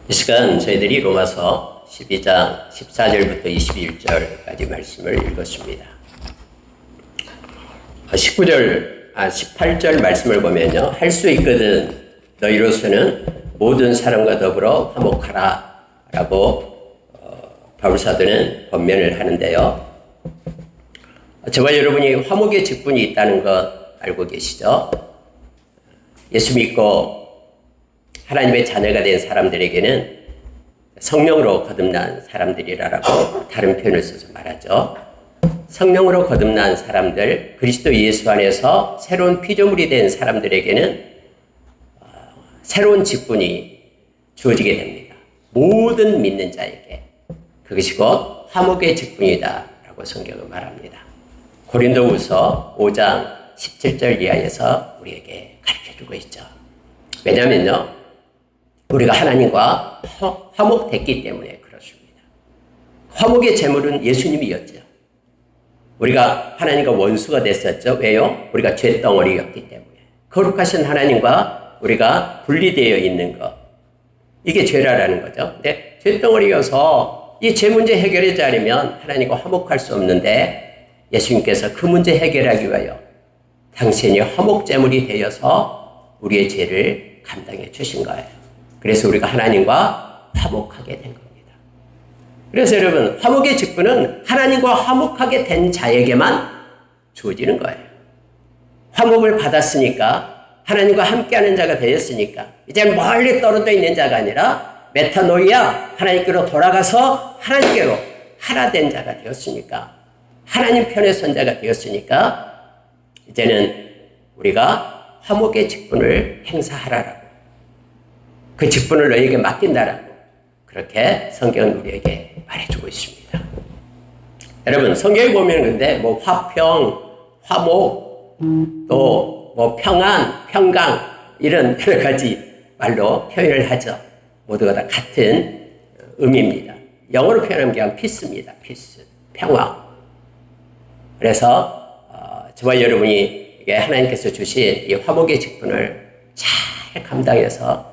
이 시간 저희들이 로마서 12장 14절부터 21절까지 말씀을 읽었습니다. 18절 말씀을 보면요. 할 수 있거든 너희로서는 모든 사람과 더불어 화목하라 라고 바울사도는 권면을 하는데요. 저와 여러분이 화목의 직분이 있다는 것 알고 계시죠? 예수 믿고 하나님의 자녀가 된 사람들에게는 성령으로 거듭난 사람들이라고 다른 표현을 써서 말하죠. 성령으로 거듭난 사람들, 그리스도 예수 안에서 새로운 피조물이 된 사람들에게는 새로운 직분이 주어지게 됩니다. 모든 믿는 자에게. 그것이 곧 화목의 직분이다 라고 성경은 말합니다. 고린도후서 5장 17절 이하에서 우리에게 가르쳐주고 있죠. 왜냐면요. 우리가 하나님과 화목됐기 때문에 그렇습니다. 화목의 제물은 예수님이었죠. 우리가 하나님과 원수가 됐었죠. 왜요? 우리가 죄덩어리였기 때문에. 거룩하신 하나님과 우리가 분리되어 있는 것. 이게 죄라는 거죠. 근데 죄덩어리여서 이 죄 문제 해결하지 않으면 하나님과 화목할 수 없는데 예수님께서 그 문제 해결하기 위하여 당신이 화목 제물이 되어서 우리의 죄를 감당해 주신 거예요. 그래서 우리가 하나님과 화목하게 된 겁니다. 그래서 여러분, 화목의 직분은 하나님과 화목하게 된 자에게만 주어지는 거예요. 화목을 받았으니까, 하나님과 함께하는 자가 되었으니까, 이제 멀리 떨어져 있는 자가 아니라 메타노이아, 하나님께로 돌아가서 하나님께로 하나 된 자가 되었으니까, 하나님 편에 선 자가 되었으니까, 이제는 우리가 화목의 직분을 행사하라라고. 그 직분을 너희에게 맡긴다라고 그렇게 성경은 우리에게 말해주고 있습니다. 여러분 성경에 보면 근데 뭐 화평, 화목, 또 뭐 평안, 평강 이런 여러 가지 말로 표현을 하죠. 모두가 다 같은 의미입니다. 영어로 표현하면 그냥 피스입니다. 피스, 평화. 그래서 저와 여러분이 하나님께서 주신 이 화목의 직분을 잘 감당해서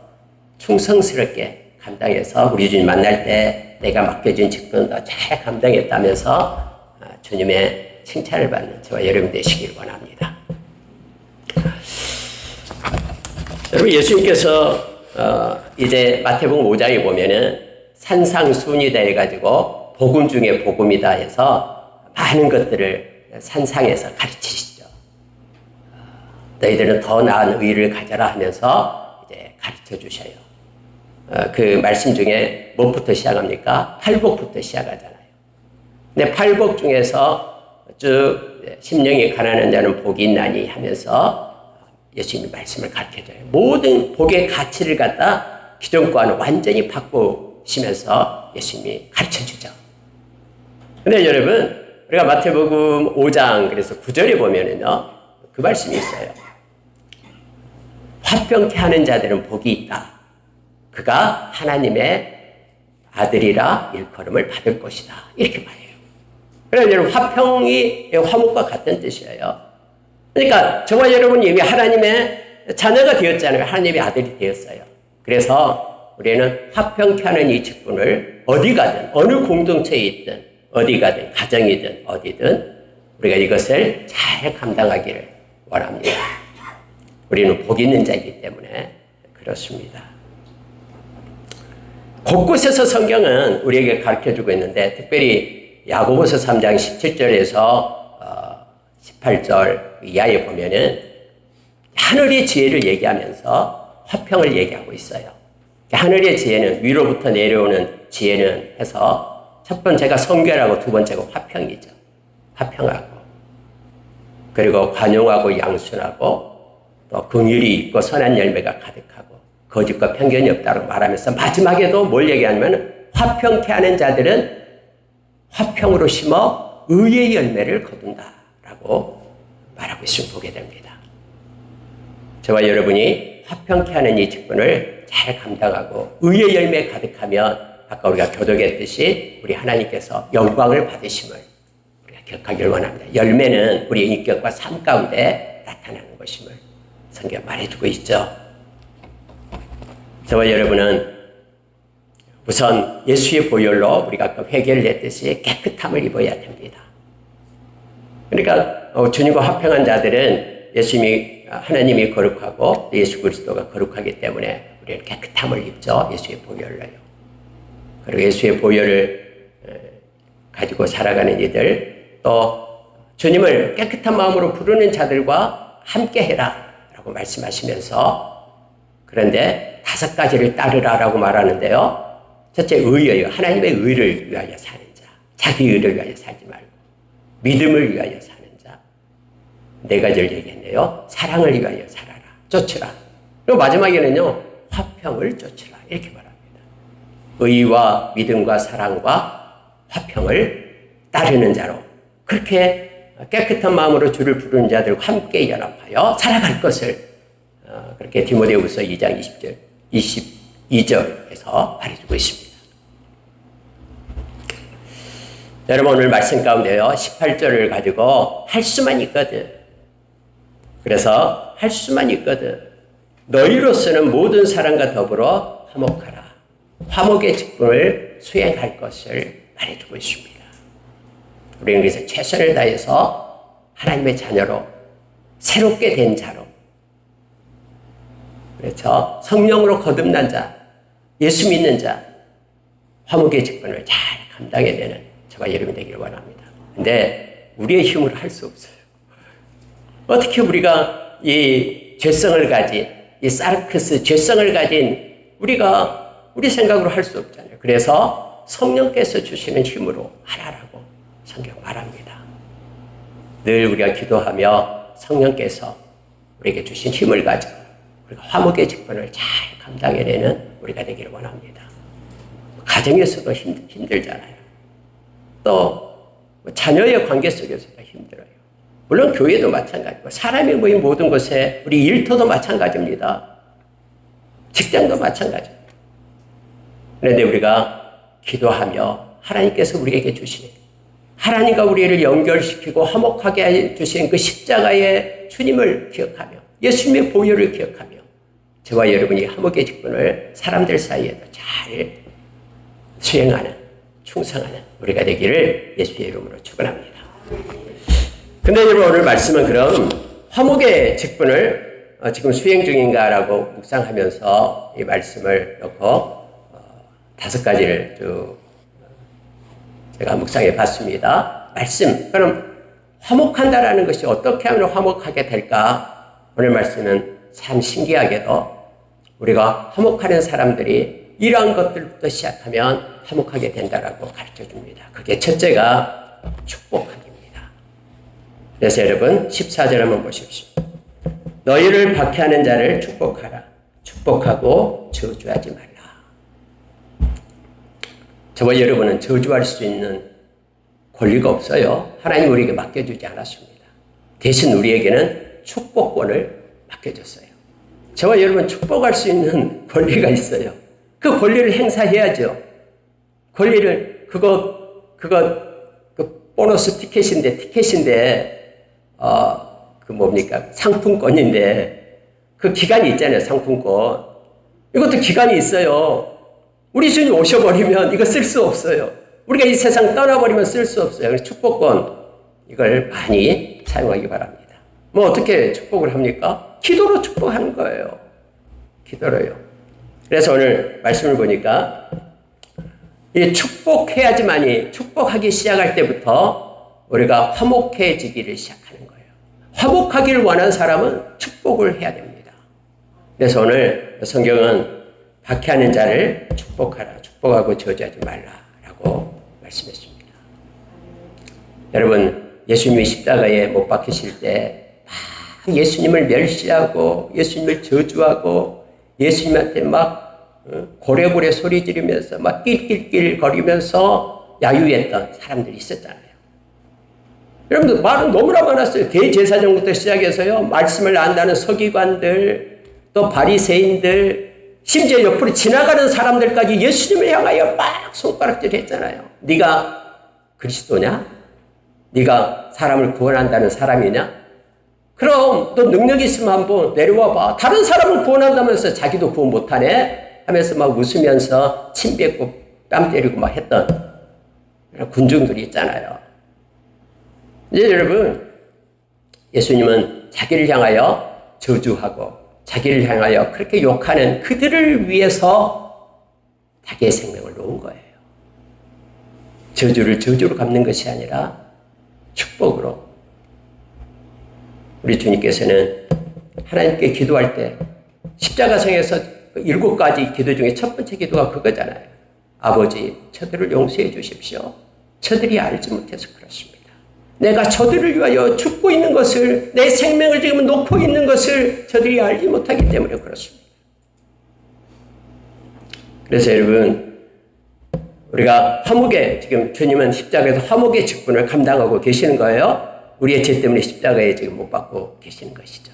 충성스럽게 감당해서 우리 주님 만날 때 내가 맡겨진 직분도 잘 감당했다면서 주님의 칭찬을 받는 저와 여러분 되시길 원합니다. 여러분 예수님께서 이제 마태복음 5장에 보면은 산상순이다 해가지고 복음 중에 복음이다 해서 많은 것들을 산상에서 가르치시죠. 너희들은 더 나은 의를 가져라 하면서 이제 가르쳐 주셔요. 그 말씀 중에 무엇부터 시작합니까? 팔복부터 시작하잖아요. 근데 팔복 중에서 쭉 심령이 가난한 자는 복이 있나니 하면서 예수님이 말씀을 가르쳐줘요. 모든 복의 가치를 갖다 기존과는 완전히 바꾸시면서 예수님이 가르쳐주죠. 근데 여러분 우리가 마태복음 5장 그래서 9절에 보면은요 그 말씀이 있어요. 화평케 하는 자들은 복이 있다. 그가 하나님의 아들이라 일컬음을 받을 것이다. 이렇게 말해요. 그래서 여러분 화평이 화목과 같은 뜻이에요. 그러니까 저와 여러분이 이미 하나님의 자녀가 되었잖아요. 하나님의 아들이 되었어요. 그래서 우리는 화평케 하는 이 직분을 어디 가든 어느 공동체에 있든 어디 가든 가정이든 어디든 우리가 이것을 잘 감당하기를 원합니다. 우리는 복 있는 자이기 때문에 그렇습니다. 곳곳에서 성경은 우리에게 가르쳐주고 있는데 특별히 야고보서 3장 17절에서 18절 이하에 보면은 하늘의 지혜를 얘기하면서 화평을 얘기하고 있어요. 하늘의 지혜는 위로부터 내려오는 지혜는 해서 첫 번째가 성결하고 두 번째가 화평이죠. 화평하고 그리고 관용하고 양순하고 또 긍휼이 있고 선한 열매가 가득하고 거짓과 편견이 없다고 말하면서 마지막에도 뭘 얘기하냐면 화평케 하는 자들은 화평으로 심어 의의 열매를 거둔다라고 말하고 있음을 보게 됩니다. 저와 여러분이 화평케 하는 이 직분을 잘 감당하고 의의 열매에 가득하면 아까 우리가 교독했듯이 우리 하나님께서 영광을 받으심을 우리가 기억하길 원합니다. 열매는 우리의 인격과 삶 가운데 나타나는 것임을 성경 말해주고 있죠. 저와 여러분은 우선 예수의 보혈로 우리가 아까 회개를 했듯이 깨끗함을 입어야 됩니다. 그러니까 주님과 화평한 자들은 하나님이 거룩하고 예수 그리스도가 거룩하기 때문에 우리는 깨끗함을 입죠. 예수의 보혈로요. 그리고 예수의 보혈을 가지고 살아가는 이들, 또 주님을 깨끗한 마음으로 부르는 자들과 함께 해라 라고 말씀하시면서, 그런데 5가지를 따르라라고 말하는데요. 첫째, 의예요. 하나님의 의를 위하여 사는 자. 자기 의를 위하여 살지 말고 믿음을 위하여 사는 자. 4가지를 얘기했네요. 사랑을 위하여 살아라. 쫓으라. 그리고 마지막에는요, 화평을 쫓으라. 이렇게 말합니다. 의와 믿음과 사랑과 화평을 따르는 자로, 그렇게 깨끗한 마음으로 주를 부르는 자들과 함께 연합하여 살아갈 것을 그렇게 디모데후서 2장 22절에서 말해주고 있습니다. 여러분, 오늘 말씀 가운데요 18절을 가지고 할 수만 있거든. 그래서 할 수만 있거든. 너희로서는 모든 사람과 더불어 화목하라. 화목의 직분을 수행할 것을 말해주고 있습니다. 우리는 그래서 최선을 다해서 하나님의 자녀로, 새롭게 된 자로, 그렇죠, 성령으로 거듭난 자, 예수 믿는 자, 화목의 직분을 잘 감당해내는 저와 여러분이 되기를 원합니다. 근데 우리의 힘으로 할 수 없어요. 어떻게 우리가 이 죄성을 가진, 이 사르크스 죄성을 가진 우리가 우리 생각으로 할 수 없잖아요. 그래서 성령께서 주시는 힘으로 하라라고 성경 말합니다. 늘 우리가 기도하며 성령께서 우리에게 주신 힘을 가지고 우리가 화목의 직분을 잘 감당해내는 우리가 되기를 원합니다. 가정에서도 힘들잖아요. 또 자녀의 관계 속에서도 힘들어요. 물론 교회도 마찬가지고 사람이 모인 모든 곳에, 우리 일터도 마찬가지입니다. 직장도 마찬가지입니다. 그런데 우리가 기도하며 하나님께서 우리에게 주신, 하나님과 우리를 연결시키고 화목하게 해주신 그 십자가의 주님을 기억하며 예수님의 보혈을 기억하며 저와 여러분이 화목의 직분을 사람들 사이에도 잘 수행하는, 충성하는 우리가 되기를 예수의 이름으로 축원합니다. 근데 여러분, 오늘 말씀은 그럼 화목의 직분을 지금 수행 중인가라고 묵상하면서 이 말씀을 놓고 5가지를 쭉 제가 묵상해 봤습니다. 말씀, 그럼 화목한다라는 것이 어떻게 하면 화목하게 될까? 오늘 말씀은 참 신기하게도 우리가 화목하는 사람들이 이러한 것들부터 시작하면 화목하게 된다라고 가르쳐 줍니다. 그게 첫째가 축복하기입니다. 그래서 여러분 14절 한번 보십시오. 너희를 박해하는 자를 축복하라. 축복하고 저주하지 말라. 저와 여러분은 저주할 수 있는 권리가 없어요. 하나님 우리에게 맡겨주지 않았습니다. 대신 우리에게는 축복권을 맡겨줬어요. 저와 여러분 축복할 수 있는 권리가 있어요. 그 권리를 행사해야죠. 권리를, 그 보너스 티켓인데, 뭡니까? 상품권인데, 그 기간이 있잖아요, 상품권. 이것도 기간이 있어요. 우리 주님 오셔버리면 이거 쓸 수 없어요. 우리가 이 세상 떠나버리면 쓸 수 없어요. 그래서 축복권, 이걸 많이 사용하기 바랍니다. 뭐 어떻게 축복을 합니까? 기도로 축복하는 거예요. 기도로요. 그래서 오늘 말씀을 보니까 이 축복해야지만이, 축복하기 시작할 때부터 우리가 화목해지기를 시작하는 거예요. 화목하기를 원하는 사람은 축복을 해야 됩니다. 그래서 오늘 성경은 박해하는 자를 축복하라, 축복하고 저주하지 말라라고 말씀했습니다. 여러분, 예수님이 십자가에 못 박히실 때 막 예수님을 멸시하고 예수님을 저주하고 예수님한테 막 고래고래 소리 지르면서 막 낄낄낄 거리면서 야유했던 사람들이 있었잖아요. 여러분들 말은 너무나 많았어요. 대제사장부터 시작해서요, 말씀을 안다는 서기관들, 또 바리새인들, 심지어 옆으로 지나가는 사람들까지 예수님을 향하여 막 손가락질 했잖아요. 네가 그리스도냐? 네가 사람을 구원한다는 사람이냐? 그럼 너 능력이 있으면 한번 내려와 봐. 다른 사람을 구원한다면서 자기도 구원 못하네? 하면서 막 웃으면서 침 뱉고 뺨 때리고 막 했던 그런 군중들이 있잖아요. 이제 여러분, 예수님은 자기를 향하여 저주하고 자기를 향하여 그렇게 욕하는 그들을 위해서 자기의 생명을 놓은 거예요. 저주를 저주로 갚는 것이 아니라 축복으로. 우리 주님께서는 하나님께 기도할 때 십자가성에서 7가지 기도 중에 첫 번째 기도가 그거잖아요. 아버지, 저들을 용서해 주십시오. 저들이 알지 못해서 그렇습니다. 내가 저들을 위하여 죽고 있는 것을, 내 생명을 지금 놓고 있는 것을 저들이 알지 못하기 때문에 그렇습니다. 그래서 여러분, 우리가 화목의, 지금 주님은 십자가에서 화목의 직분을 감당하고 계시는 거예요. 우리의 죄 때문에 십자가에 지금 못 받고 계시는 것이죠.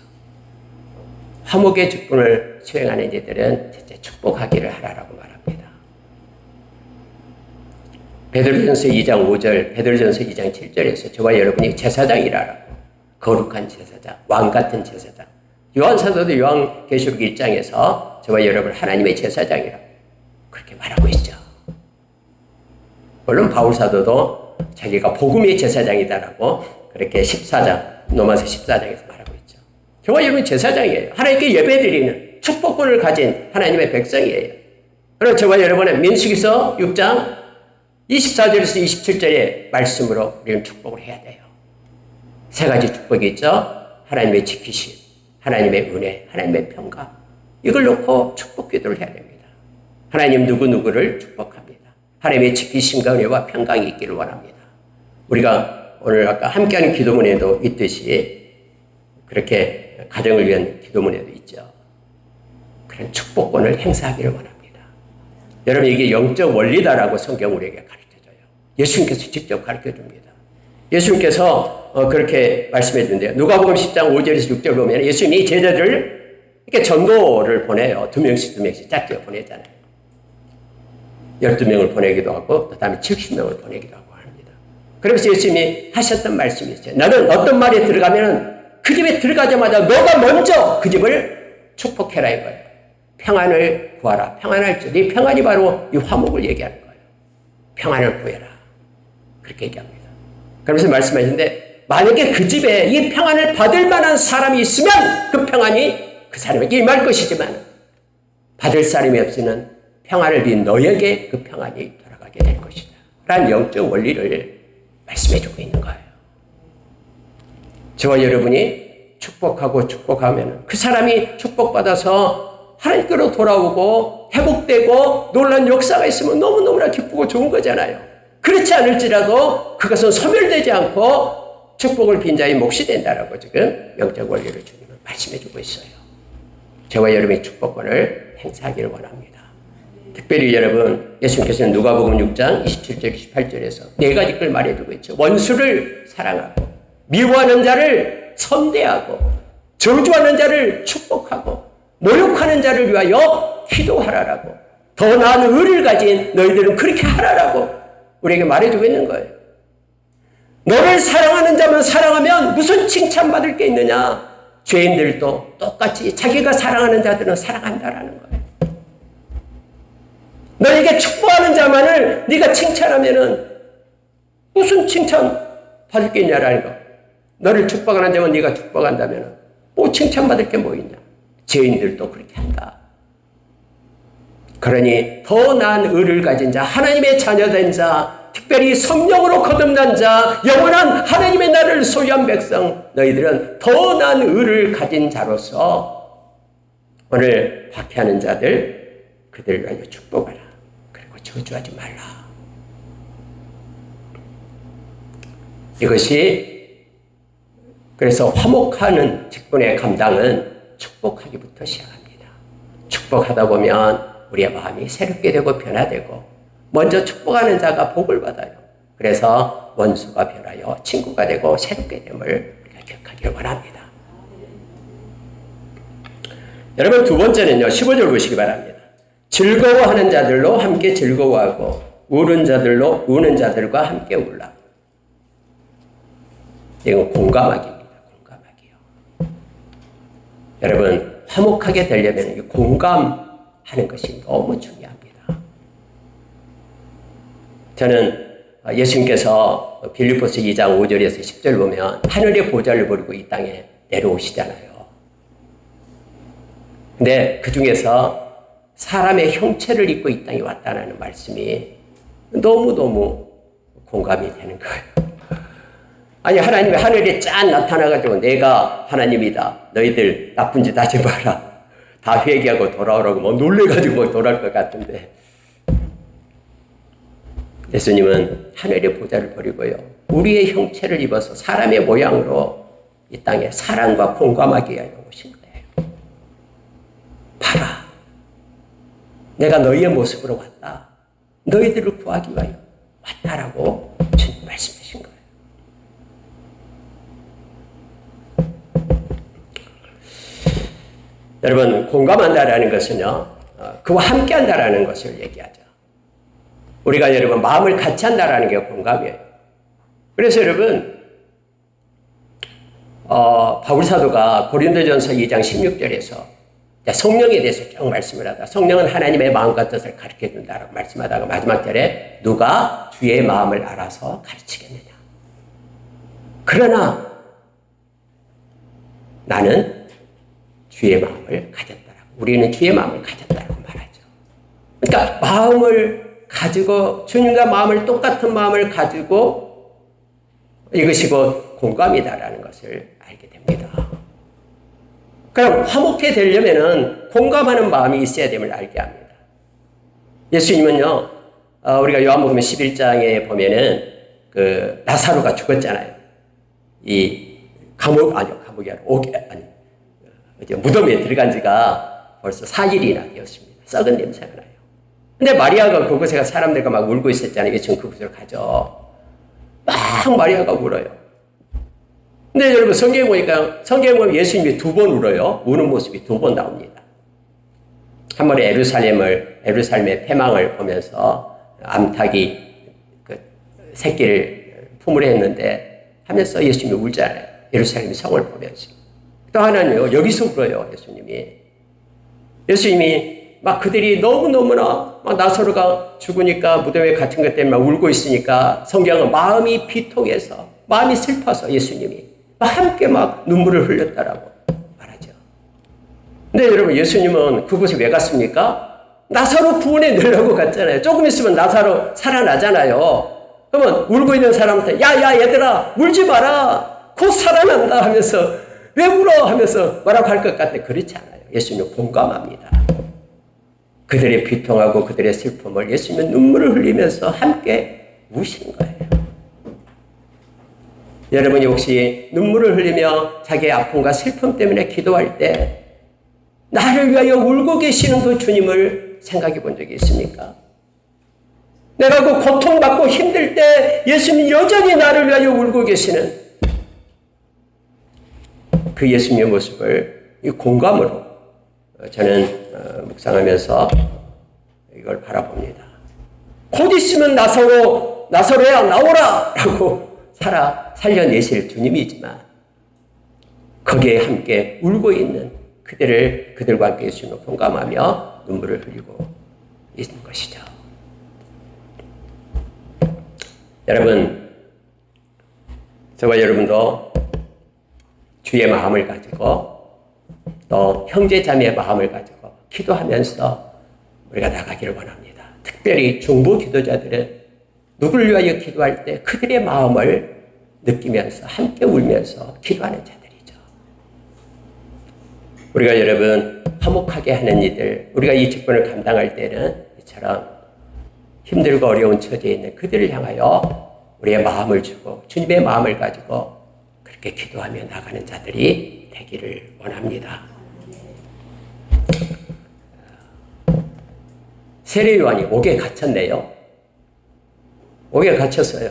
화목의 직분을 수행하는 이들은 진짜 축복하기를 하라라고 말합니다. 베드로전서 2장 5절, 베드로전서 2장 7절에서 저와 여러분이 제사장이라고, 거룩한 제사장, 왕 같은 제사장. 요한사도도 요한계시록 1장에서 저와 여러분 하나님의 제사장이라고 그렇게 말하고 있죠. 물론 바울사도도 자기가 복음의 제사장이다라고 그렇게 14장, 로마서 14장에서 말하고 있죠. 저와 여러분 제사장이에요. 하나님께 예배드리는 축복권을 가진 하나님의 백성이에요. 그리고 저와 여러분은 민수기서 6장 24절에서 27절의 말씀으로 우리는 축복을 해야 돼요. 3가지 축복이 있죠. 하나님의 지키심, 하나님의 은혜, 하나님의 평강. 이걸 놓고 축복 기도를 해야 됩니다. 하나님 누구누구를 축복합니다. 하나님의 지키심과 은혜와 평강이 있기를 원합니다. 우리가 오늘 아까 함께하는 기도문에도 있듯이 그렇게 가정을 위한 기도문에도 있죠. 그런 축복권을 행사하기를 원합니다. 여러분, 이게 영적 원리다라고 성경 우리에게 가르쳐줘요. 예수님께서 직접 가르쳐줍니다. 예수님께서 그렇게 말씀해 주는데요. 누가복음 10장 5절에서 6절 보면 예수님이 제자들을 이렇게 전도를 보내요. 2명씩 짧게 보내잖아요. 12명을 보내기도 하고 그 다음에 70명을 보내기도 하고 합니다. 그래서 예수님이 하셨던 말씀이 있어요. 나는 어떤 말에 들어가면 그 집에 들어가자마자 너가 먼저 그 집을 축복해라 이거예요. 평안을 구하라. 평안할 줄. 이 평안이 바로 이 화목을 얘기하는 거예요. 평안을 구해라. 그렇게 얘기합니다. 그러면서 말씀하시는데 만약에 그 집에 이 평안을 받을 만한 사람이 있으면 그 평안이 그 사람에게 임할 것이지만 받을 사람이 없으면 평안을 빈 너에게 그 평안이 돌아가게 될 것이다. 라는 영적 원리를 말씀해 주고 있는 거예요. 저와 여러분이 축복하고 축복하면 그 사람이 축복받아서 하나님께로 돌아오고 회복되고 놀라운 역사가 있으면 너무너무나 기쁘고 좋은 거잖아요. 그렇지 않을지라도 그것은 소멸되지 않고 축복을 빈 자의 몫이 된다라고 지금 영적 원리를 주님은 말씀해 주고 있어요. 저와 여러분의 축복권을 행사하기를 원합니다. 특별히 여러분, 예수님께서는 누가복음 6장 27절 28절에서 4가지 걸 말해주고 있죠. 원수를 사랑하고 미워하는 자를 선대하고 저주하는 자를 축복하고 모욕하는 자를 위하여 기도하라라고, 더 나은 의를 가진 너희들은 그렇게 하라라고 우리에게 말해주고 있는 거예요. 너를 사랑하는 자만 사랑하면 무슨 칭찬받을 게 있느냐. 죄인들도 똑같이 자기가 사랑하는 자들은 사랑한다라는 거예요. 너에게 축복하는 자만을 네가 칭찬하면은 무슨 칭찬 받을 게 있냐라는 거. 너를 축복하는 자만 네가 축복한다면은 뭐 칭찬받을 게 뭐 있냐. 죄인들도 그렇게 한다. 그러니 더 나은 의를 가진 자, 하나님의 자녀된 자, 특별히 성령으로 거듭난 자, 영원한 하나님의 나라를 소유한 백성, 너희들은 더 나은 의를 가진 자로서 오늘 박해하는 자들, 그들을 위하여 축복하라. 그리고 저주하지 말라. 이것이 그래서 화목하는 직분의 감당은 축복하기부터 시작합니다. 축복하다 보면 우리의 마음이 새롭게 되고 변화되고 먼저 축복하는 자가 복을 받아요. 그래서 원수가 변하여 친구가 되고 새롭게 됨을 우리가 기억하기를 원합니다. 여러분, 두 번째는요. 15절 보시기 바랍니다. 즐거워하는 자들로 함께 즐거워하고 우는 자들로 우는 자들과 함께 울라. 이건 공감하기입니다. 공감하기요. 여러분, 화목하게 되려면 공감하는 하는 것이 너무 중요합니다. 저는 예수님께서 빌립보서 2장 5절에서 10절 보면 하늘의 보좌를 버리고 이 땅에 내려오시잖아요. 근데 그 중에서 사람의 형체를 입고 이 땅에 왔다는 말씀이 너무너무 공감이 되는 거예요. 아니, 하나님이 하늘에 짠 나타나가지고 내가 하나님이다. 너희들 나쁜 짓 하지 마라. 다 회개하고 돌아오라고 뭐 놀래가지고 돌아올 것 같은데, 예수님은 하늘의 보좌를 버리고요, 우리의 형체를 입어서 사람의 모양으로 이 땅에 사랑과 공감하기 위하여 오신 거예요. 봐라, 내가 너희의 모습으로 왔다. 너희들을 구하기 위하여 왔다라고 주님 말씀하신 거예요. 여러분, 공감한다라는 것은요, 그와 함께 한다라는 것을 얘기하죠. 우리가 여러분 마음을 같이 한다라는 게 공감이에요. 그래서 여러분, 바울 사도가 고린도전서 2장 16절에서 성령에 대해서 쭉 말씀을 하다, 성령은 하나님의 마음과 뜻을 가르쳐 준다라고 말씀하다가 마지막 절에 누가 주의 마음을 알아서 가르치겠느냐. 그러나 나는 주의 마음을 가졌다라고, 우리는 주의 마음을 가졌다라고 말하죠. 그러니까 마음을 가지고, 주님과 마음을, 똑같은 마음을 가지고 이것이 곧 공감이다라는 것을 알게 됩니다. 그럼 화목해 되려면은 공감하는 마음이 있어야 됨을 알게 합니다. 예수님은요, 우리가 요한복음 11장에 보면은 그 나사로가 죽었잖아요. 이 감옥이 아니라 무덤에 들어간 지가 벌써 4일이나 되었습니다. 썩은 냄새가 나요. 근데 마리아가 그곳에 사람들과 막 울고 있었잖아요. 예수님 그곳으로 가죠. 막 마리아가 울어요. 근데 여러분, 성경에 보면 예수님이 2번 울어요. 우는 모습이 2번 나옵니다. 한 번에 예루살렘의 패망을 보면서 암탉이 그 새끼를 품으려 했는데 하면서 예수님이 울잖아요. 예루살렘 성을 보면서. 또 하나는요, 여기서 울어요. 예수님이 막 그들이 너무너무나 막 나사로가 죽으니까 무덤에 갇힌 것 때문에 막 울고 있으니까 성경은 마음이 비통해서, 마음이 슬퍼서 예수님이 막 함께 막 눈물을 흘렸다라고 말하죠. 근데 여러분, 예수님은 그곳에 왜 갔습니까? 나사로 구원해 내려고 갔잖아요. 조금 있으면 나사로 살아나잖아요. 그러면 울고 있는 사람한테 야 얘들아 울지 마라, 곧 살아난다 하면서 왜 울어 하면서 뭐라고 할 것 같은데 그렇지 않아요. 예수님은 공감합니다. 그들의 비통하고 그들의 슬픔을 예수님은 눈물을 흘리면서 함께 우신 거예요. 여러분이 혹시 눈물을 흘리며 자기의 아픔과 슬픔 때문에 기도할 때 나를 위하여 울고 계시는 그 주님을 생각해 본 적이 있습니까? 내가 그 고통받고 힘들 때 예수님이 여전히 나를 위하여 울고 계시는 그 예수님의 모습을 이 공감으로 저는 묵상하면서 이걸 바라봅니다. 곧 있으면 나사로야 나오라 라고 살려내실 주님이지만 거기에 함께 울고 있는 그들과 함께 예수님을 공감하며 눈물을 흘리고 있는 것이죠. 여러분, 저와 여러분도 주의 마음을 가지고 또 형제 자매의 마음을 가지고 기도하면서 우리가 나가기를 원합니다. 특별히 중보 기도자들은 누구를 위하여 기도할 때 그들의 마음을 느끼면서 함께 울면서 기도하는 자들이죠. 우리가 여러분 화목하게 하는 이들, 우리가 이 직분을 감당할 때는 이처럼 힘들고 어려운 처지에 있는 그들을 향하여 우리의 마음을 주고 주님의 마음을 가지고 그렇게 기도하며 나가는 자들이 되기를 원합니다. 세례 요한이 옥에 갇혔네요. 옥에 갇혔어요.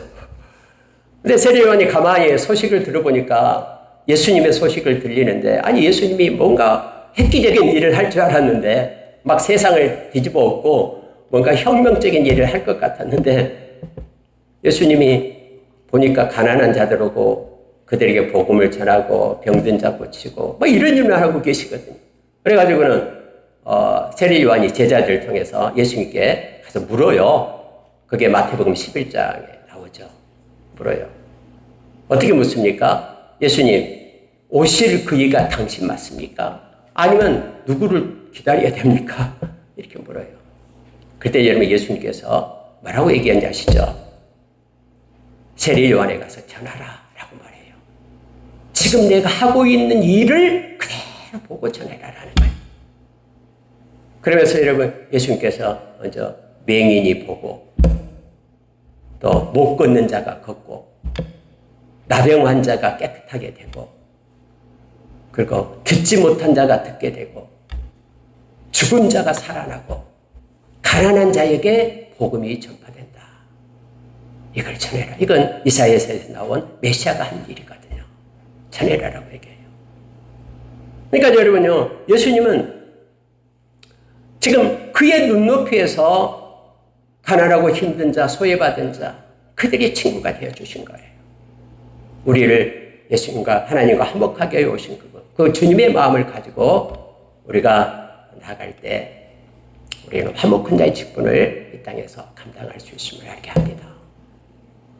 근데 세례 요한이 가만히 소식을 들어보니까 예수님의 소식을 들리는데, 아니 예수님이 뭔가 획기적인 일을 할 줄 알았는데 막 세상을 뒤집어 엎고 뭔가 혁명적인 일을 할 것 같았는데 예수님이 보니까 가난한 자들 오고 그들에게 복음을 전하고 병든 자 고치고 뭐 이런 일만 하고 계시거든요. 그래가지고는 세례 요한이 제자들을 통해서 예수님께 가서 물어요. 그게 마태복음 11장에 나오죠. 물어요. 어떻게 묻습니까? 예수님, 오실 그이가 당신 맞습니까? 아니면 누구를 기다려야 됩니까? 이렇게 물어요. 그때 여러분 예수님께서 뭐라고 얘기한지 아시죠? 세례 요한에 가서 전하라 라고 말해요. 지금 내가 하고 있는 일을 그대로 보고 전해라라는 거예요. 그러면서 여러분 예수님께서 먼저 맹인이 보고 또 못 걷는 자가 걷고 나병 환자가 깨끗하게 되고 그리고 듣지 못한 자가 듣게 되고 죽은 자가 살아나고 가난한 자에게 복음이 전파된다. 이걸 전해라. 이건 이사야서에서 나온 메시아가 한 일이거든요. 전해라라고 얘기해요. 그러니까 여러분요, 예수님은 지금 그의 눈높이에서 가난하고 힘든 자, 소외받은 자, 그들이 친구가 되어주신 거예요. 우리를 예수님과 하나님과 화목하게 해오신 그분, 그 주님의 마음을 가지고 우리가 나아갈 때 우리는 화목한 자의 직분을 이 땅에서 감당할 수 있음을 알게 합니다.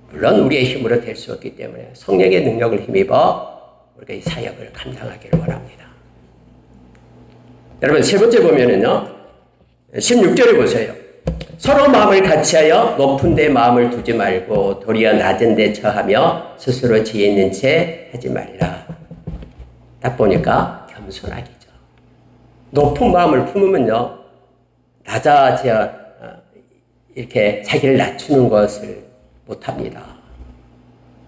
물론 우리의 힘으로 될 수 없기 때문에 성령의 능력을 힘입어 우리가 이 사역을 감당하기를 원합니다. 여러분 세 번째 보면은요, 16절에 보세요. 서로 마음을 같이하여 높은 데 마음을 두지 말고 도리어 낮은 데 처하며 스스로 지혜 있는 채 하지 말라. 딱 보니까 겸손하기죠. 높은 마음을 품으면요, 낮아져 이렇게 자기를 낮추는 것을 못합니다.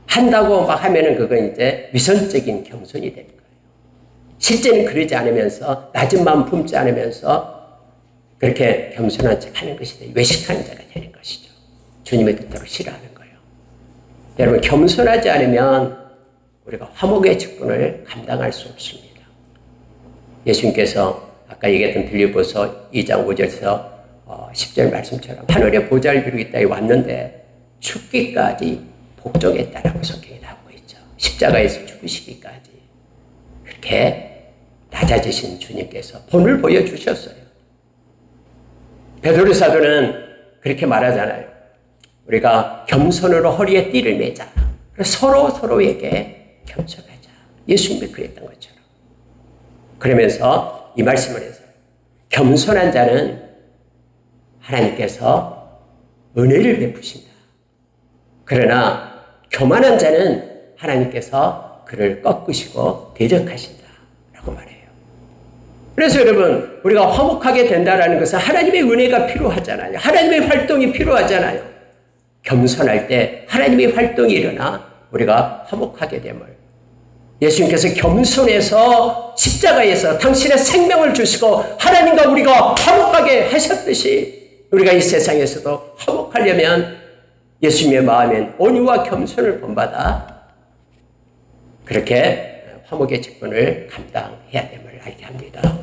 한다고 막 하면은 그건 이제 위선적인 겸손이 되는 거예요. 실제는 그러지 않으면서 낮은 마음 품지 않으면서 그렇게 겸손한 척 하는 것이 외식하는 자가 되는 것이죠. 주님의 뜻대로 싫어하는 거예요. 여러분 겸손하지 않으면 우리가 화목의 직분을 감당할 수 없습니다. 예수님께서 아까 얘기했던 빌립보서 2장 5절에서 10절 말씀처럼 하늘의 보좌를 비우고 이 땅에 왔는데 죽기까지 복종했다라고 성경에 나오고 있죠. 십자가에서 죽으시기까지 그렇게 낮아지신 주님께서 본을 보여주셨어요. 베드로 사도는 그렇게 말하잖아요. 우리가 겸손으로 허리에 띠를 매자. 서로 서로에게 겸손하자. 예수님이 그랬던 것처럼. 그러면서 이 말씀을 해서 겸손한 자는 하나님께서 은혜를 베푸신다. 그러나 교만한 자는 하나님께서 그를 꺾으시고 대적하신다 라고 말해요. 그래서 여러분 우리가 화목하게 된다는 것은 하나님의 은혜가 필요하잖아요. 하나님의 활동이 필요하잖아요. 겸손할 때 하나님의 활동이 일어나 우리가 화목하게 됨을, 예수님께서 겸손해서 십자가에서 당신의 생명을 주시고 하나님과 우리가 화목하게 하셨듯이 우리가 이 세상에서도 화목하려면 예수님의 마음엔 온유와 겸손을 본받아 그렇게 화목의 직분을 감당해야 됨을 알게 합니다.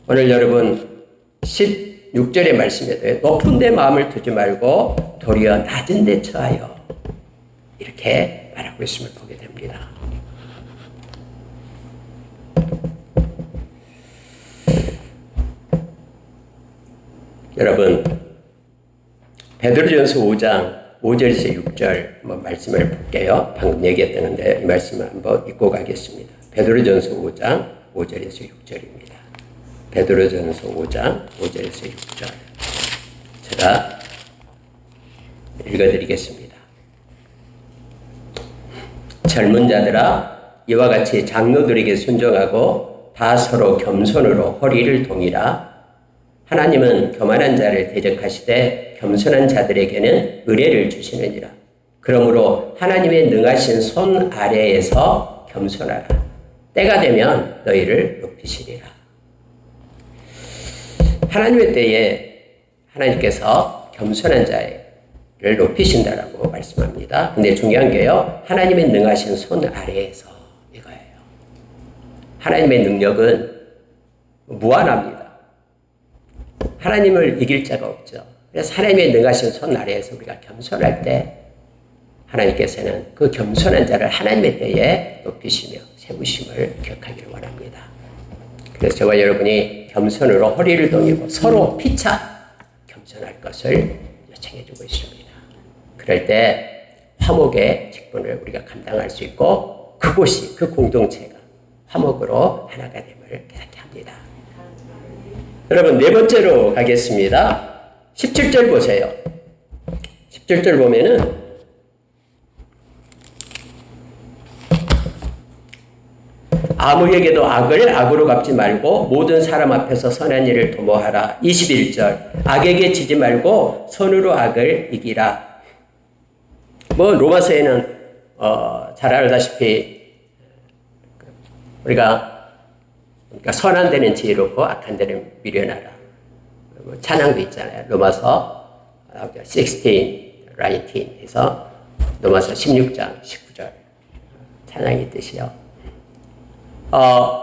오늘 여러분 16절의 말씀에도 높은 데 마음을 두지 말고 도리어 낮은 데 처하여 이렇게 말하고 있음을 보게 됩니다. 여러분 베드로전서 5장 5절에서 6절 한번 말씀을 볼게요. 방금 얘기했던데 이 말씀을 한번 읽고 가겠습니다. 베드로전서 5장 5절에서 6절입니다. 베드로전서 5장 5절에서 6절 제가 읽어드리겠습니다. 젊은 자들아 이와 같이 장로들에게 순종하고 다 서로 겸손으로 허리를 동이라. 하나님은 교만한 자를 대적하시되 겸손한 자들에게는 은혜를 주시느니라. 그러므로 하나님의 능하신 손 아래에서 겸손하라. 때가 되면 너희를 높이시리라. 하나님의 때에 하나님께서 겸손한 자를 높이신다라고 말씀합니다. 근데 중요한 게요, 하나님의 능하신 손 아래에서 이거예요. 하나님의 능력은 무한합니다. 하나님을 이길 자가 없죠. 그래서 하나님의 능하신 손 아래에서 우리가 겸손할 때 하나님께서는 그 겸손한 자를 하나님의 때에 높이시며 세우심을 기억하기를 원합니다. 그래서 저와 여러분이 겸손으로 허리를 동이고 서로 피차 겸손할 것을 요청해 주고 있습니다. 그럴 때 화목의 직분을 우리가 감당할 수 있고 그곳이, 그 공동체가 화목으로 하나가 됨을 깨닫게 합니다. 여러분, 네 번째로 가겠습니다. 17절 보세요. 17절 보면은 아무에게도 악을 악으로 갚지 말고 모든 사람 앞에서 선한 일을 도모하라. 21절 악에게 지지 말고 선으로 악을 이기라. 로마서에는 잘 알다시피 우리가 그러니까 선한 데는 지혜롭고 악한 데는 미련하라. 찬양도 있잖아요. 로마서 16, 19에서 로마서 16장 19절 찬양의 뜻이요.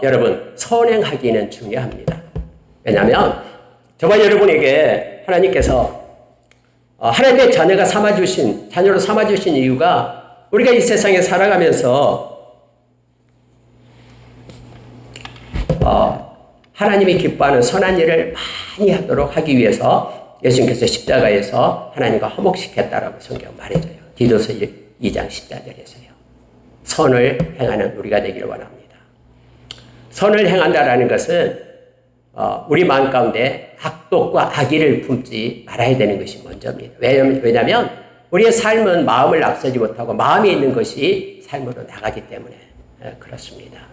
여러분, 선행하기는 중요합니다. 왜냐하면 저와 여러분에게 하나님께서 하나님의 자녀로 삼아주신 이유가 우리가 이 세상에 살아가면서 하나님이 기뻐하는 선한 일을 많이 하기 위해서 예수님께서 십자가에서 하나님과 화목시켰다라고 성경 말해줘요. 디도서 2장 14절에서요. 선을 행하는 우리가 되기를 원합니다. 선을 행한다라는 것은 우리 마음 가운데 악독과 악의를 품지 말아야 되는 것이 먼저입니다. 왜냐하면 우리의 삶은 마음을 앞서지 못하고 마음에 있는 것이 삶으로 나가기 때문에 그렇습니다.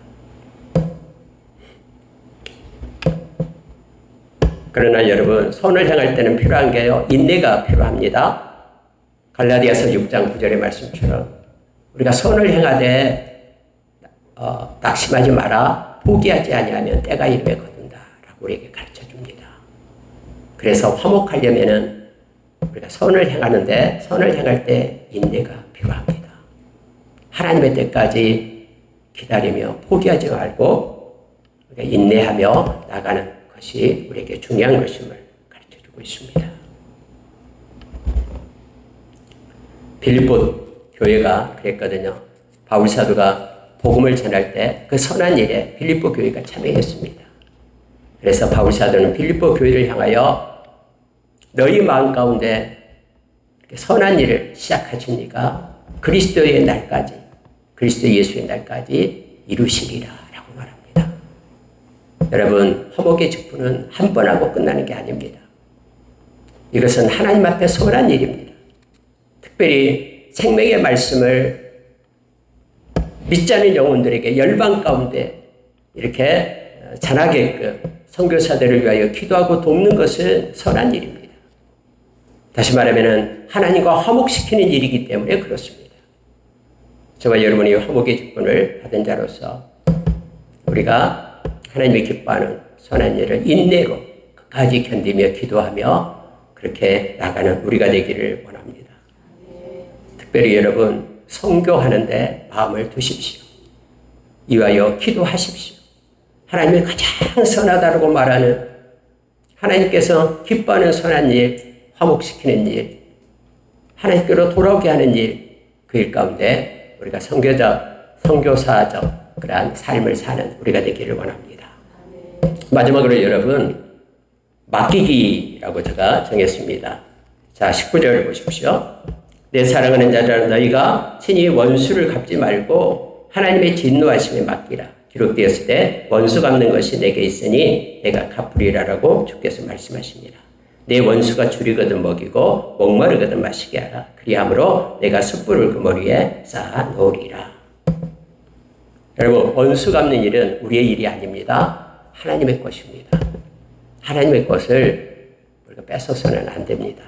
그러나 여러분, 선을 행할 때는 필요한 게요, 인내가 필요합니다. 갈라디아서 6장 9절의 말씀처럼 우리가 선을 행하되 낙심하지 마라. 포기하지 아니하면 때가 이르면 거둔다라고 우리에게 가르쳐 줍니다. 그래서 화목하려면은 우리가 선을 행하는데 선을 행할 때 인내가 필요합니다. 하나님의 때까지 기다리며 포기하지 말고 우리가 인내하며 나가는 것이 우리에게 중요한 것임을 가르쳐 주고 있습니다. 빌립보 교회가 그랬거든요. 바울 사도가 복음을 전할 때 그 선한 일에 빌립보 교회가 참여했습니다. 그래서 바울 사도는 빌립보 교회를 향하여 너희 마음 가운데 선한 일을 시작하신 이가 그리스도의 날까지, 그리스도 예수의 날까지 이루시리라 라고 말합니다. 여러분, 화목의 직분은 한 번 하고 끝나는 게 아닙니다. 이것은 하나님 앞에 선한 일입니다. 특별히 생명의 말씀을 믿지 않는 영혼들에게 열방 가운데 이렇게 전하게끔 선교사들을 위하여 기도하고 돕는 것은 선한 일입니다. 다시 말하면 하나님과 화목시키는 일이기 때문에 그렇습니다. 저와 여러분이 화목의 직분을 받은 자로서 우리가 하나님이 기뻐하는 선한 일을 인내로 끝까지 견디며 기도하며 그렇게 나가는 우리가 되기를 원합니다. 특별히 여러분, 선교하는데 마음을 두십시오. 이와여 기도하십시오. 하나님이 가장 선하다고 말하는 하나님께서 기뻐하는 선한 일, 화목시키는 일, 하나님께로 돌아오게 하는 일, 그 일 가운데 우리가 선교사적 그러한 삶을 사는 우리가 되기를 원합니다. 마지막으로 여러분, 맡기기라고 제가 정했습니다. 자, 19절을 보십시오. 내 사랑하는 자들아, 너희가 친히 원수를 갚지 말고 하나님의 진노하심에 맡기라. 기록되었을 때 원수 갚는 것이 내게 있으니 내가 갚으리라라고 주께서 말씀하십니다. 내 원수가 줄이거든 먹이고 목마르거든 마시게 하라. 그리함으로 내가 숯불을 그 머리에 쌓아 놓으리라. 여러분, 원수 갚는 일은 우리의 일이 아닙니다. 하나님의 것입니다. 하나님의 것을 우리가 뺏어서는 안 됩니다.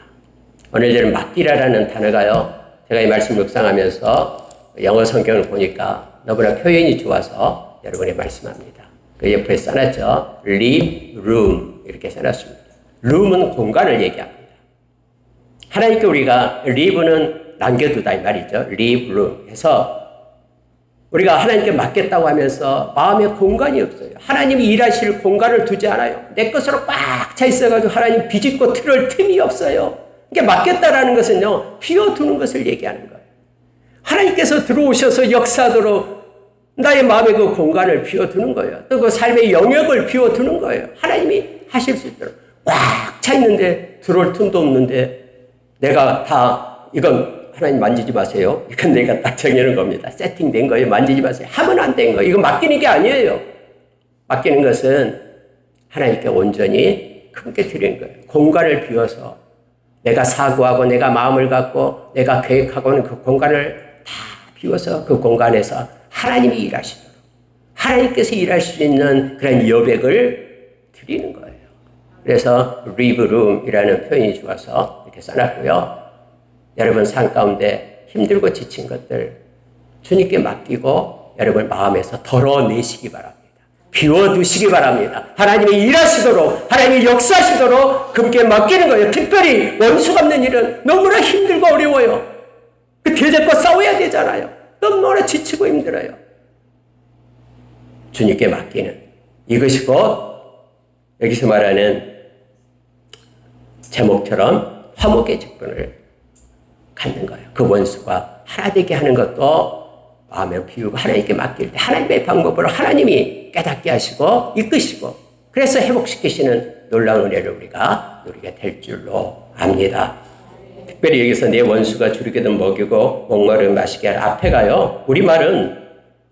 오늘 저는 맡기라라는 단어가요, 제가 이 말씀 묵상하면서 영어 성경을 보니까 너무나 표현이 좋아서 여러분에 말씀합니다. 그 옆에 써놨죠. leave room 이렇게 써놨습니다. room은 공간을 얘기합니다. 하나님께 우리가 leave는 남겨두다 이 말이죠. leave room 해서 우리가 하나님께 맡겠다고 하면서 마음에 공간이 없어요. 하나님이 일하실 공간을 두지 않아요. 내 것으로 꽉 차 있어가지고 하나님 비집고 틀을 틈이 없어요. 이게 맡겠다라는 것은요, 비워두는 것을 얘기하는 거예요. 하나님께서 들어오셔서 역사하도록 나의 마음에 그 공간을 비워두는 거예요. 또 그 삶의 영역을 비워두는 거예요. 하나님이 하실 수 있도록. 꽉 차 있는데 들어올 틈도 없는데 내가 다 이건 하나님 만지지 마세요. 이건 내가 딱 정해놓은 겁니다. 세팅된 거예요. 만지지 마세요. 하면 안 된 거예요. 이거 맡기는 게 아니에요. 맡기는 것은 하나님께 온전히 크게 드리는 거예요. 공간을 비워서 내가 사고하고 내가 마음을 갖고 내가 계획하고는 그 공간을 다 비워서 그 공간에서 하나님이 일하시도록 하나님께서 일할 수 있는 그런 여백을 드리는 거예요. 그래서 리브룸이라는 표현이 좋아서 이렇게 써놨고요. 여러분 삶 가운데 힘들고 지친 것들 주님께 맡기고 여러분 마음에서 덜어내시기 바랍니다. 비워두시기 바랍니다. 하나님이 일하시도록 하나님이 역사하시도록 그분께 맡기는 거예요. 특별히 원수가 없는 일은 너무나 힘들고 어려워요. 그 대적과 싸워야 되잖아요. 너무나 지치고 힘들어요. 주님께 맡기는 이것이 곧 여기서 말하는 제목처럼 화목의 직분을 갖는 거예요. 그 원수가 하나 되게 하는 것도 마음에 비우고 하나님께 맡길 때 하나님의 방법으로 하나님이 깨닫게 하시고 이끄시고 그래서 회복시키시는 놀라운 은혜를 우리가 누리게 될 줄로 압니다. 특별히 여기서 내 원수가 주리게든 먹이고 목마르면 마시게 할 앞에 가요. 우리말은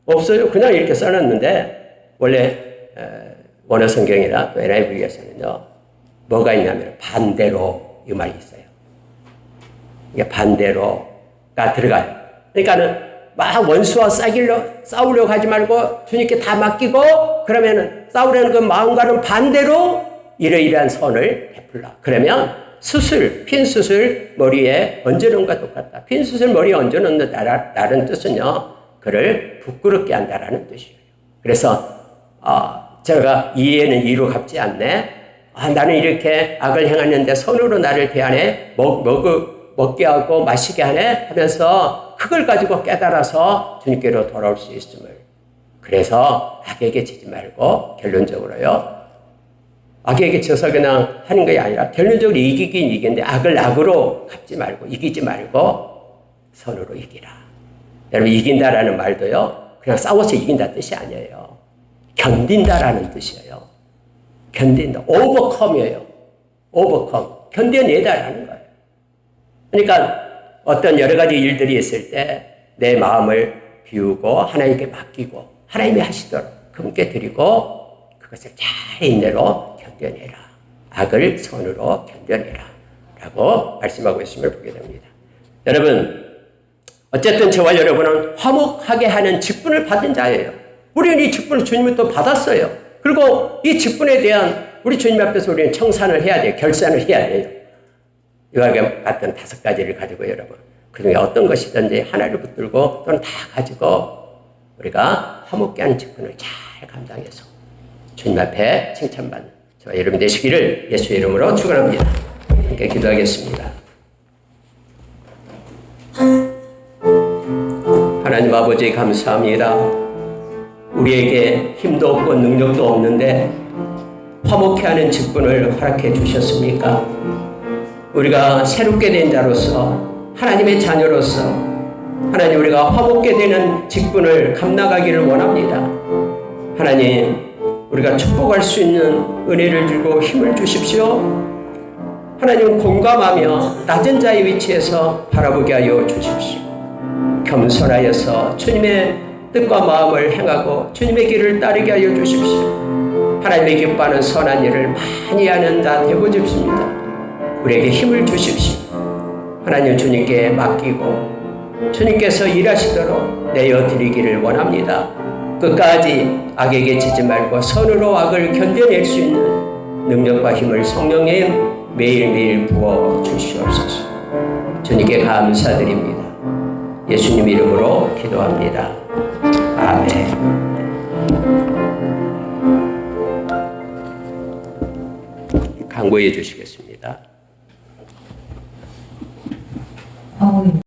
없어요. 그냥 이렇게 써놨는데 원래 원어 성경이나 또 NIV에서는요. 뭐가 있냐면 반대로 이 말이 있어요. 이게 반대로가 들어가요. 그러니까는 막 원수와 싸우려고 하지 말고 주님께 다 맡기고 그러면은 싸우려는 그 마음과는 반대로 이러이러한 선을 베풀라. 그러면 핀 수술 머리에 얹어놓은 것과 똑같다. 핀 수술 머리에 얹어놓는다라는 뜻은요. 그를 부끄럽게 한다라는 뜻이에요. 그래서 제가 이에는 이로 갚지 않네. 나는 이렇게 악을 행했는데 선으로 나를 대하네. 먹게 하고 마시게 하네 하면서 그걸 가지고 깨달아서 주님께로 돌아올 수 있음을. 그래서 악에게 지지 말고 결론적으로요. 악에게 져서 그냥 하는 것이 아니라 결론적으로 이기긴 이기는데 악을 악으로 갚지 말고 이기지 말고 선으로 이기라. 여러분 이긴다라는 말도요. 그냥 싸워서 이긴다 뜻이 아니에요. 견딘다라는 뜻이에요. 견딘다. 오버컴이에요. 오버컴. 견뎌내다라는 거예요. 그러니까 어떤 여러 가지 일들이 있을 때 내 마음을 비우고 하나님께 맡기고 하나님이 하시도록 그분께 드리고 그것을 잘 인내로 견뎌내라. 악을 선으로 견뎌내라. 라고 말씀하고 있음을 보게 됩니다. 여러분 어쨌든 저와 여러분은 화목하게 하는 직분을 받은 자예요. 우리는 이 직분을 주님부터 받았어요. 그리고 이 직분에 대한 우리 주님 앞에서 우리는 청산을 해야 돼요. 결산을 해야 돼요. 이와 같은 5가지를 가지고 여러분 그중에 어떤 것이든지 하나를 붙들고 또는 다 가지고 우리가 화목게 하는 직분을 잘 감당해서 주님 앞에 칭찬받는 저와 여러분 되시기를 예수의 이름으로 축원합니다. 함께 기도하겠습니다. 하나님 아버지 감사합니다. 우리에게 힘도 없고 능력도 없는데 화목케 하는 직분을 허락해 주셨습니까? 우리가 새롭게 된 자로서 하나님의 자녀로서 하나님 우리가 화목케 되는 직분을 감당하기를 원합니다. 하나님 우리가 축복할 수 있는 은혜를 주고 힘을 주십시오. 하나님 공감하며 낮은 자의 위치에서 바라보게 하여 주십시오. 겸손하여서 주님의 뜻과 마음을 행하고 주님의 길을 따르게 하여 주십시오. 하나님의 기뻐하는 선한 일을 많이 하는 자 되고 싶습니다. 우리에게 힘을 주십시오. 하나님 주님께 맡기고 주님께서 일하시도록 내어드리기를 원합니다. 끝까지 악에게 지지 말고 선으로 악을 견뎌낼 수 있는 능력과 힘을 성령님 매일매일 부어 주시옵소서. 주님께 감사드립니다. 예수님 이름으로 기도합니다. 아멘. 강구해 주시겠습니다.